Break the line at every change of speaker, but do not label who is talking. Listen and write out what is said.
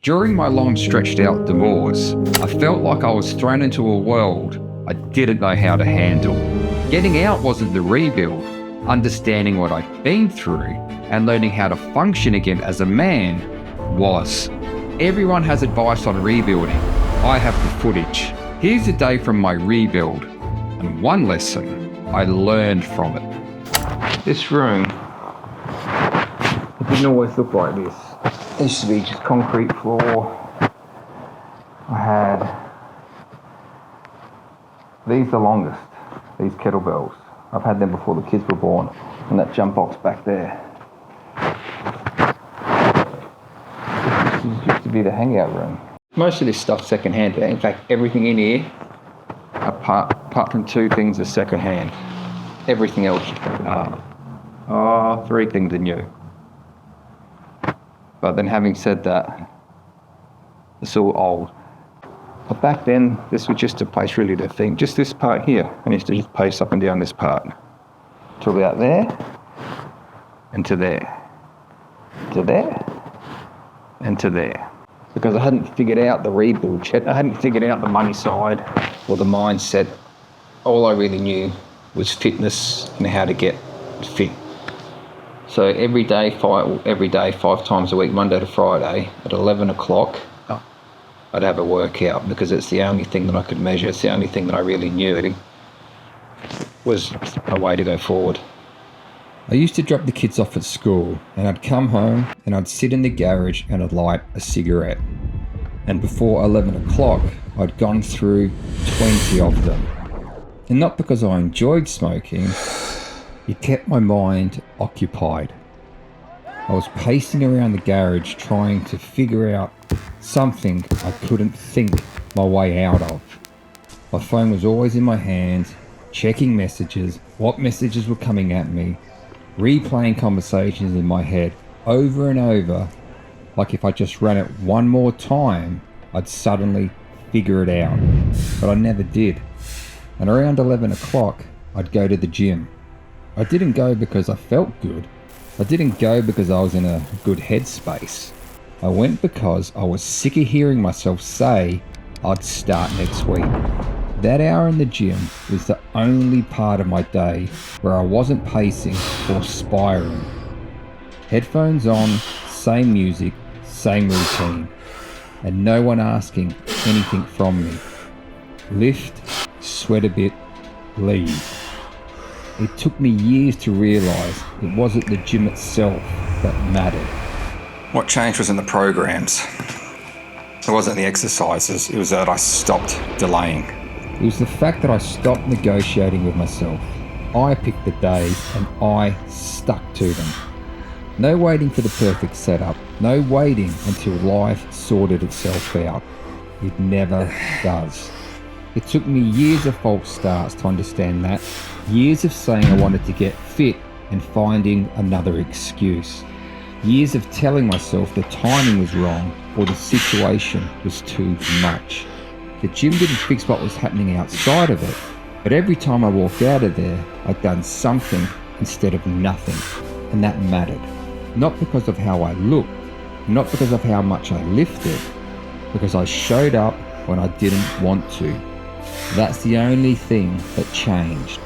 During my long stretched out divorce, I felt like I was thrown into a world I didn't know how to handle. Getting out wasn't the rebuild. Understanding what I'd been through and learning how to function again as a man was. Everyone has advice on rebuilding. I have the footage. Here's a day from my rebuild and one lesson I learned from it. This room, it didn't always look like this. It used to be just concrete floor. I had these the longest, these kettlebells. I've had them before the kids were born. And that jump box back there. This used to be the hangout room. Most of this stuff's secondhand. In fact, everything in here, apart from two things, is secondhand. Everything else, three things are new. But then having said that, it's all old. But back then, this was just a place really to think. Just this part here. I used to just pace up and down this part. To about there, and to there. To there, and to there. Because I hadn't figured out the rebuild yet. I hadn't figured out the money side or the mindset. All I really knew was fitness and how to get fit. So every day, 5 times a week, Monday to Friday, at 11 o'clock, I'd have a workout because it's the only thing that I could measure. It's the only thing that I really knew. It was a way to go forward. I used to drop the kids off at school and I'd come home and I'd sit in the garage and I'd light a cigarette. And before 11 o'clock, I'd gone through 20 of them. And not because I enjoyed smoking, it kept my mind occupied. I was pacing around the garage trying to figure out something I couldn't think my way out of. My phone was always in my hand, checking messages, what messages were coming at me, replaying conversations in my head over and over, like if I just ran it one more time, I'd suddenly figure it out. But I never did. And around 11 o'clock, I'd go to the gym. I didn't go because I felt good. I didn't go because I was in a good headspace. I went because I was sick of hearing myself say I'd start next week. That hour in the gym was the only part of my day where I wasn't pacing or spiraling. Headphones on, same music, same routine, and no one asking anything from me. Lift, sweat a bit, leave. It took me years to realise it wasn't the gym itself that mattered. What changed was in the programs. It wasn't the exercises, it was that I stopped delaying. It was the fact that I stopped negotiating with myself. I picked the days and I stuck to them. No waiting for the perfect setup, no waiting until life sorted itself out. It never does. It took me years of false starts to understand that, years of saying I wanted to get fit and finding another excuse. Years of telling myself the timing was wrong or the situation was too much. The gym didn't fix what was happening outside of it, but every time I walked out of there, I'd done something instead of nothing, and that mattered. Not because of how I looked, not because of how much I lifted, because I showed up when I didn't want to. That's the only thing that changed.